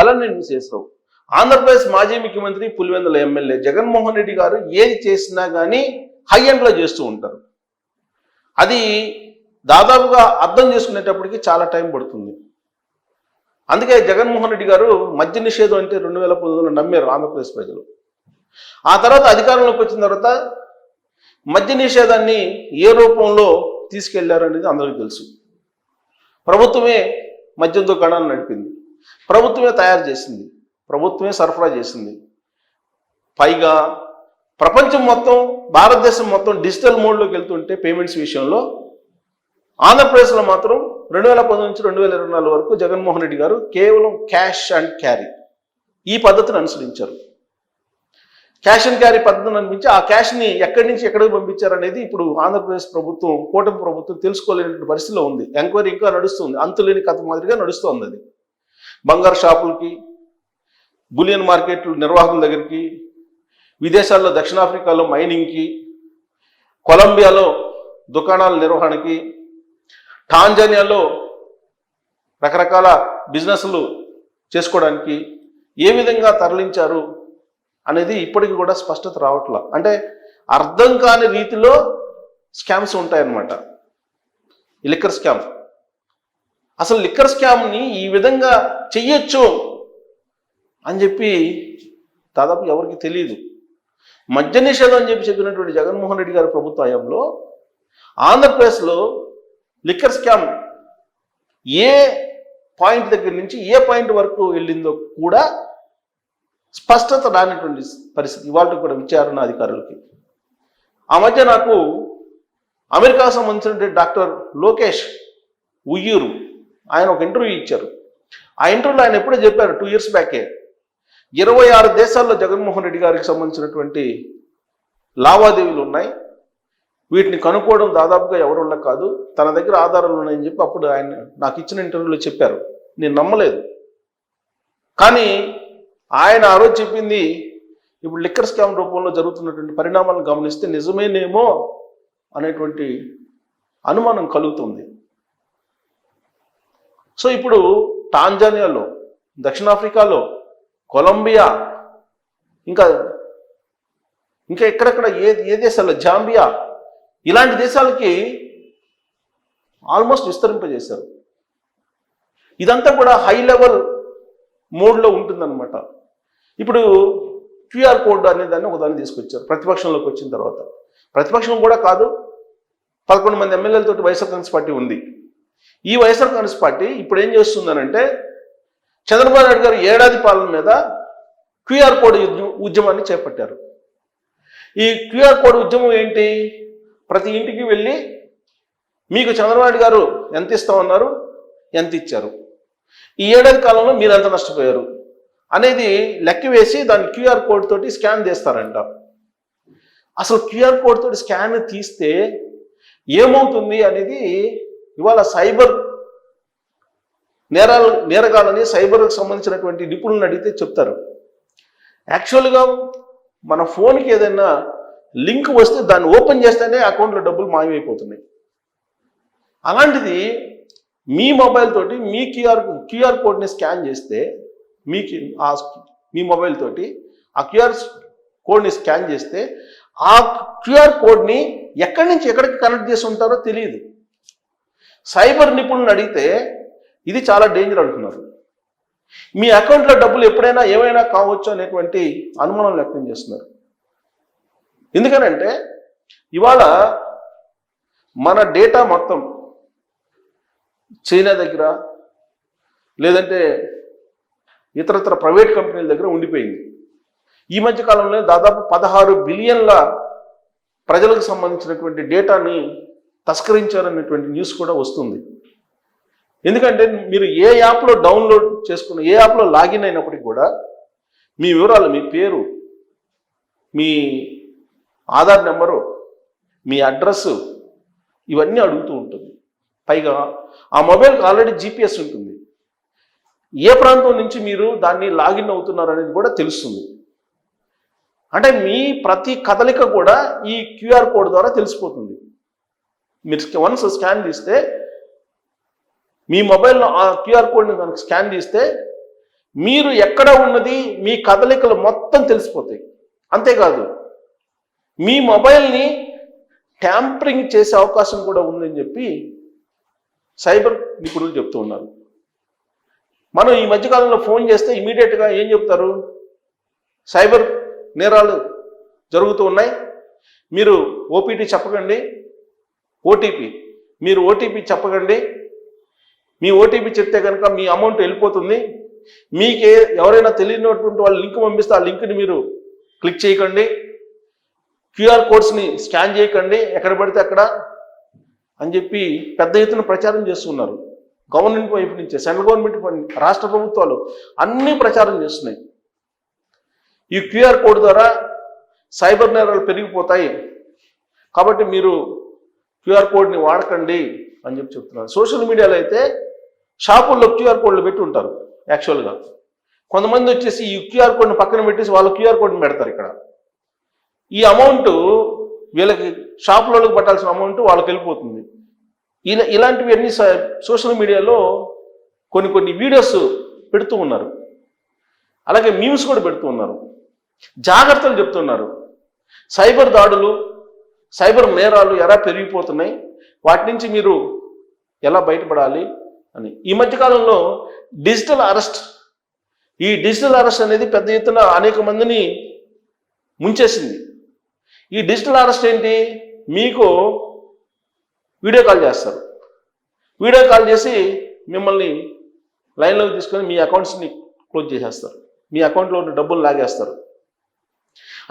అలానే శేషరావు. ఆంధ్రప్రదేశ్ మాజీ ముఖ్యమంత్రి, పులివెందుల ఎమ్మెల్యే జగన్మోహన్ రెడ్డి గారు ఏది చేసినా కానీ హై ఎండ్లో చేస్తూ ఉంటారు. అది దాదాపుగా అర్థం చేసుకునేటప్పటికి చాలా టైం పడుతుంది. అందుకే జగన్మోహన్ రెడ్డి గారు మద్య నిషేధం అంటే 2019లో నమ్మారు ఆంధ్రప్రదేశ్ ప్రజలు. ఆ తర్వాత అధికారంలోకి వచ్చిన తర్వాత మద్య నిషేధాన్ని ఏ రూపంలో తీసుకెళ్లారు అనేది అందరికీ తెలుసు. ప్రభుత్వమే మద్యం దుకాణాలు నడిపింది, ప్రభుత్వమే తయారు చేసింది, ప్రభుత్వమే సరఫరా చేసింది. పైగా ప్రపంచం మొత్తం, భారతదేశం మొత్తం డిజిటల్ మోడ్లోకి వెళ్తుంటే పేమెంట్స్ విషయంలో ఆంధ్రప్రదేశ్లో మాత్రం 2019 నుంచి 2024 వరకు జగన్మోహన్ రెడ్డి గారు కేవలం క్యాష్ అండ్ క్యారీ ఈ పద్ధతిని అనుసరించారు. క్యాష్ అండ్ క్యారీ పద్ధతిని అనిపించి ఆ క్యాష్ని ఎక్కడి నుంచి ఎక్కడికి పంపించారనేది ఇప్పుడు ఆంధ్రప్రదేశ్ ప్రభుత్వం, కూటమి ప్రభుత్వం తెలుసుకోలేని పరిస్థితిలో ఉంది. ఎంక్వైరీ ఇంకా నడుస్తుంది, అంతులేని కథ మాదిరిగా నడుస్తుంది. అది బంగారు షాపులకి, బులియన్ మార్కెట్లు నిర్వాహకుల దగ్గరికి, విదేశాల్లో దక్షిణాఫ్రికాలో మైనింగ్కి, కొలంబియాలో దుకాణాల నిర్వహణకి, టాంజానియాలో రకరకాల బిజినెస్లు చేసుకోవడానికి ఏ విధంగా తరలించారు అనేది ఇప్పటికీ కూడా స్పష్టత రావట్లా. అంటే అర్థం కాని రీతిలో స్కామ్స్ ఉంటాయన్నమాట. ఈ లిక్కర్ స్కామ్, అసలు లిక్కర్ స్కామ్ని ఈ విధంగా చెయ్యొచ్చు అని చెప్పి దాదాపు ఎవరికి తెలియదు. మద్య నిషేధం అని చెప్పినటువంటి జగన్మోహన్ రెడ్డి గారి ప్రభుత్వ హయాంలో ఆంధ్రప్రదేశ్లో లిక్కర్ స్కామ్ ఏ పాయింట్ దగ్గర నుంచి ఏ పాయింట్ వరకు వెళ్ళిందో కూడా స్పష్టత రానటువంటి పరిస్థితి ఇవాళ కూడా విచారణ అధికారులకి. ఆ మధ్య నాకు అమెరికా సంబంధించినటువంటి డాక్టర్ లోకేష్ ఉయ్యూరు ఆయన ఒక ఇంటర్వ్యూ ఇచ్చారు. ఆ ఇంటర్వ్యూలో ఆయన ఎప్పుడో చెప్పారు, 2 years బ్యాకే 26 దేశాల్లో జగన్మోహన్ రెడ్డి గారికి సంబంధించినటువంటి లావాదేవీలు ఉన్నాయి, వీటిని కనుక్కోవడం దాదాపుగా ఎవరుళ్ళ కాదు, తన దగ్గర ఆధారాలు ఉన్నాయని చెప్పి అప్పుడు ఆయన నాకు ఇచ్చిన ఇంటర్వ్యూలో చెప్పారు. నేను నమ్మలేదు. కానీ ఆయన ఆ రోజు చెప్పింది ఇప్పుడు లిక్కర్ స్కామ్ రూపంలో జరుగుతున్నటువంటి పరిణామాలను గమనిస్తే నిజమేనేమో అనేటువంటి అనుమానం కలుగుతుంది. సో ఇప్పుడు టాంజానియాలో, దక్షిణాఫ్రికాలో, కొలంబియా, ఇంకా ఎక్కడెక్కడ ఏ దేశాల్లో, జాంబియా, ఇలాంటి దేశాలకి ఆల్మోస్ట్ విస్తరింపజేశారు. ఇదంతా కూడా హై లెవెల్ మోడ్లో ఉంటుందన్నమాట. ఇప్పుడు క్యూఆర్ కోడ్ అనే దాన్ని ఒకదాన్ని తీసుకొచ్చారు ప్రతిపక్షంలోకి వచ్చిన తర్వాత. ప్రతిపక్షం కూడా కాదు, 11 మంది ఎమ్మెల్యేలతోటి వైఎస్ఆర్ కాంగ్రెస్ పార్టీ ఉంది. ఈ వైఎస్ఆర్ కాంగ్రెస్ పార్టీ ఇప్పుడు ఏం చేస్తుందనంటే చంద్రబాబు నాయుడు గారు ఏడాది పాలన మీద క్యూఆర్ కోడ్ ఉద్యమాన్ని చేపట్టారు. ఈ క్యూఆర్ కోడ్ ఉద్యమం ఏంటి? ప్రతి ఇంటికి వెళ్ళి మీకు చంద్రబాబు నాయుడు గారు ఎంత ఇస్తామన్నారు, ఎంత ఇచ్చారు, ఈ ఏడాది కాలంలో మీరు ఎంత నష్టపోయారు అనేది లెక్క వేసి దాన్ని క్యూఆర్ కోడ్ తోటి స్కాన్ చేస్తారంట. అసలు క్యూఆర్ కోడ్ తోటి స్కాన్ తీస్తే ఏమవుతుంది అనేది ఇవాళ సైబర్ నేరగాలని, సైబర్కి సంబంధించినటువంటి నిపుణులను అడిగితే చెప్తారు. యాక్చువల్గా మన ఫోన్కి ఏదైనా లింక్ వస్తే దాన్ని ఓపెన్ చేస్తేనే అకౌంట్లో డబ్బులు మాయమైపోతున్నాయి. అలాంటిది మీ మొబైల్ తోటి మీ క్యూఆర్ కోడ్ని స్కాన్ చేస్తే మీ మొబైల్ తోటి ఆ క్యూఆర్ కోడ్ని స్కాన్ చేస్తే ఆ క్యూఆర్ కోడ్ని ఎక్కడి నుంచి ఎక్కడికి కనెక్ట్ చేసి ఉంటారో తెలియదు. సైబర్ నిపుణులను అడిగితే ఇది చాలా డేంజర్ అంటున్నారు. మీ అకౌంట్లో డబ్బులు ఎప్పుడైనా ఏమైనా కావచ్చు అనేటువంటి అనుమానం వ్యక్తం చేస్తున్నారు. ఎందుకనంటే ఇవాళ మన డేటా మొత్తం చైనా దగ్గర లేదంటే ఇతరత్ర ప్రైవేట్ కంపెనీల దగ్గర ఉండిపోయింది. ఈ మధ్య కాలంలో దాదాపు 16 బిలియన్ల ప్రజలకు సంబంధించినటువంటి డేటాని తస్కరించారనేటువంటి న్యూస్ కూడా వస్తుంది. ఎందుకంటే మీరు ఏ యాప్లో డౌన్లోడ్ చేసుకున్న, ఏ యాప్లో లాగిన్ అయినప్పటికీ కూడా మీ వివరాలు, మీ పేరు, మీ ఆధార్ నెంబరు, మీ అడ్రస్సు ఇవన్నీ అడుగుతూ ఉంటుంది. పైగా ఆ మొబైల్కి ఆల్రెడీ జీపీఎస్ ఉంటుంది. ఏ ప్రాంతం నుంచి మీరు దాన్ని లాగిన్ అవుతున్నారు అనేది కూడా తెలుస్తుంది. అంటే మీ ప్రతి కదలిక కూడా ఈ క్యూఆర్ కోడ్ ద్వారా తెలిసిపోతుంది. మీరు వన్స్ స్కాన్ తీస్తే మీ మొబైల్లో ఆ క్యూఆర్ కోడ్ని కనుక స్కాన్ తీస్తే మీరు ఎక్కడ ఉన్నది మీ కదలికలు మొత్తం తెలిసిపోతాయి. అంతేకాదు మీ మొబైల్ని ట్యాంపరింగ్ చేసే అవకాశం కూడా ఉందని చెప్పి సైబర్ నిపుణులు చెప్తూ ఉన్నారు. మనం ఈ మధ్యకాలంలో ఫోన్ చేస్తే ఇమీడియట్గా ఏం చెప్తారు? సైబర్ నేరాలు జరుగుతూ ఉన్నాయి, మీరు ఓపీటీ చెప్పకండి, మీరు ఓటీపీ చెప్పకండి, మీ ఓటీపీ చెప్తే కనుక మీ అమౌంట్ వెళ్ళిపోతుంది, మీకే ఎవరైనా తెలియనటువంటి వాళ్ళు లింక్ పంపిస్తే ఆ లింక్ని మీరు క్లిక్ చేయకండి, క్యూఆర్ కోడ్స్ని స్కాన్ చేయకండి ఎక్కడ పడితే అక్కడ అని చెప్పి పెద్ద ఎత్తున ప్రచారం చేస్తున్నారు. గవర్నమెంట్ వైపు నుంచే, సెంట్రల్ గవర్నమెంట్, రాష్ట్ర ప్రభుత్వాలు అన్నీ ప్రచారం చేస్తున్నాయి. ఈ క్యూఆర్ కోడ్ ద్వారా సైబర్ నేరాలు పెరిగిపోతాయి కాబట్టి మీరు క్యూఆర్ కోడ్ని వాడకండి అని చెప్పి చెప్తున్నారు. సోషల్ మీడియాలో అయితే షాపుల్లో క్యూఆర్ కోడ్లు పెట్టి ఉంటారు. యాక్చువల్గా కొంతమంది వచ్చేసి ఈ క్యూఆర్ కోడ్ని పక్కన పెట్టేసి వాళ్ళ క్యూఆర్ కోడ్ని పెడతారు. ఇక్కడ ఈ అమౌంట్ వీళ్ళకి షాపులోకి పట్టాల్సిన అమౌంట్ వాళ్ళకి వెళ్ళిపోతుంది. ఇలాంటివి అన్ని సోషల్ మీడియాలో కొన్ని వీడియోస్ పెడుతూ ఉన్నారు. అలాగే మీమ్స్ కూడా పెడుతూ ఉన్నారు. జాగ్రత్తలు చెప్తున్నారు. సైబర్ దాడులు, సైబర్ నేరాలు ఎలా పెరిగిపోతున్నాయి, వాటి నుంచి మీరు ఎలా బయటపడాలి అని. ఈ మధ్యకాలంలో డిజిటల్ అరెస్ట్, ఈ డిజిటల్ అరెస్ట్ అనేది పెద్ద ఎత్తున అనేక మందిని ముంచేసింది. ఈ డిజిటల్ అరెస్ట్ ఏంటి? మీకు వీడియో కాల్ చేస్తారు. వీడియో కాల్ చేసి మిమ్మల్ని లైన్లోకి తీసుకొని మీ అకౌంట్స్ని క్లోజ్ చేసేస్తారు, మీ అకౌంట్లో ఉన్న డబ్బులు లాగేస్తారు.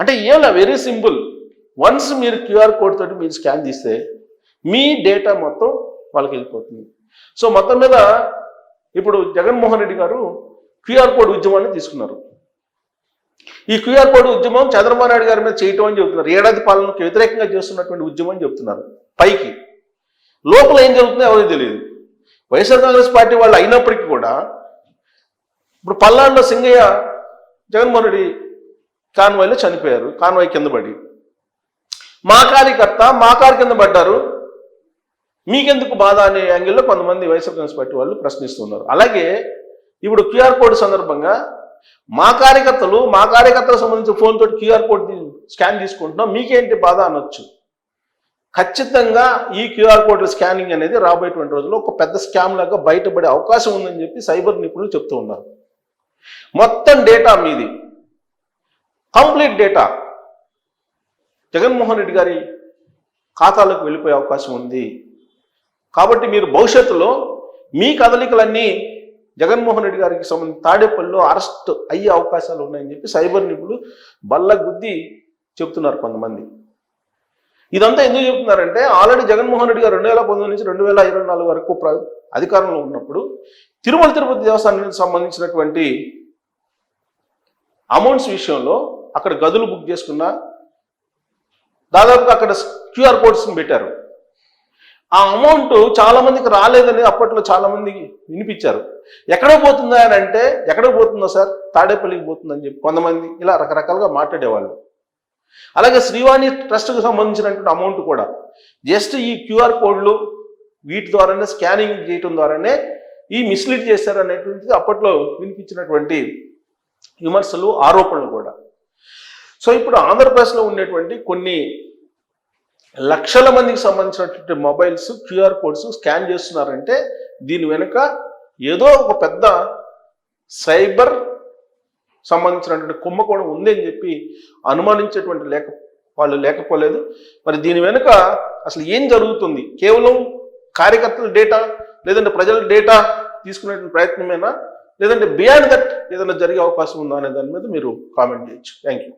అంటే ఏలా వెరీ సింపుల్. వన్స్ మీరు క్యూఆర్ కోడ్ తోటి మీరు స్కాన్ తీస్తే మీ డేటా మొత్తం వాళ్ళకి వెళ్ళిపోతుంది. సో మొత్తం మీద ఇప్పుడు జగన్మోహన్ రెడ్డి గారు క్యూఆర్ కోడ్ ఉద్యమాన్ని తీసుకున్నారు. ఈ క్యూఆర్ కోడ్ ఉద్యమం చంద్రబాబు నాయుడు గారి మీద చేయటం అని చెబుతున్నారు. ఏడాది పాలనకు వ్యతిరేకంగా చేస్తున్నటువంటి ఉద్యమం అని చెప్తున్నారు. పైకి లోపల ఏం జరుగుతుందో ఎవరికి తెలియదు. వైఎస్ఆర్ కాంగ్రెస్ పార్టీ వాళ్ళు అయినప్పటికీ కూడా ఇప్పుడు పల్నాడులో సింగయ్య జగన్మోహన్ రెడ్డి కాన్వాయ్లో చనిపోయారు. కాన్వాయ్ కింద పడి మా కార్యకర్త మా కారు కింద పడ్డారు, మీకెందుకు బాధ అనే యాంగిల్లో కొంతమంది వైఎస్ఆర్ కాంగ్రెస్ పార్టీ వాళ్ళు ప్రశ్నిస్తున్నారు. అలాగే ఇప్పుడు క్యూఆర్ కోడ్ సందర్భంగా మా కార్యకర్తలకు సంబంధించిన ఫోన్ తోటి క్యూఆర్ కోడ్ స్కాన్ తీసుకుంటున్నాం, మీకేంటి బాధ అనొచ్చు. ఖచ్చితంగా ఈ క్యూఆర్ కోడ్ల స్కానింగ్ అనేది రాబోయేటువంటి రోజుల్లో ఒక పెద్ద స్కామ్ లాగా బయటపడే అవకాశం ఉందని చెప్పి సైబర్ నిపుణులు చెప్తూ ఉన్నారు. మొత్తం డేటా మీది, కంప్లీట్ డేటా జగన్మోహన్ రెడ్డి గారి ఖాతాలోకి వెళ్ళిపోయే అవకాశం ఉంది. కాబట్టి మీరు భవిష్యత్తులో మీ కదలికలన్నీ జగన్మోహన్ రెడ్డి గారికి సంబంధించి తాడేపల్లిలో అరెస్ట్ అయ్యే అవకాశాలు ఉన్నాయని చెప్పి సైబర్ నిపుణులు బల్లగుద్ది చెప్తున్నారు కొంతమంది. ఇదంతా ఎందుకు చెప్తున్నారంటే ఆల్రెడీ జగన్మోహన్ రెడ్డి గారు 2019 నుంచి 2024 వరకు అధికారంలో ఉన్నప్పుడు తిరుమల తిరుపతి దేవస్థానానికి సంబంధించినటువంటి అమౌంట్స్ విషయంలో అక్కడ గదులు బుక్ చేసుకున్నా దాదాపుగా అక్కడ క్యూఆర్ కోడ్స్ని పెట్టారు. ఆ అమౌంట్ చాలా మందికి రాలేదని అప్పట్లో చాలా మందికి వినిపించారు. ఎక్కడో పోతుందా అని అంటే ఎక్కడో పోతుందో సార్, తాడేపల్లికి పోతుందని చెప్పి కొంతమంది ఇలా రకరకాలుగా మాట్లాడేవాళ్ళు. అలాగే శ్రీవాణి ట్రస్ట్కి సంబంధించినటువంటి అమౌంట్ కూడా జస్ట్ ఈ క్యూఆర్ కోడ్లు వీటి ద్వారానే స్కానింగ్ చేయటం ద్వారానే ఈ మిస్లీడ్ చేశారు అనేటువంటిది అప్పట్లో వినిపించినటువంటి విమర్శలు, ఆరోపణలు కూడా. సో ఇప్పుడు ఆంధ్రప్రదేశ్లో ఉండేటువంటి కొన్ని లక్షల మందికి సంబంధించినటువంటి మొబైల్స్ క్యూఆర్ కోడ్స్ స్కాన్ చేస్తున్నారంటే దీని వెనుక ఏదో ఒక పెద్ద సైబర్ సంబంధించినటువంటి కుంభకోణం ఉంది అని చెప్పి అనుమానించేటువంటి వాళ్ళు లేకపోలేదు. మరి దీని వెనుక అసలు ఏం జరుగుతుంది? కేవలం కార్యకర్తల డేటా లేదంటే ప్రజల డేటా తీసుకునేటువంటి ప్రయత్నమేనా, లేదంటే బియాండ్ దట్ ఏదైనా జరిగే అవకాశం ఉందా అనే దాని మీద మీరు కామెంట్ చేయొచ్చు. Thank you.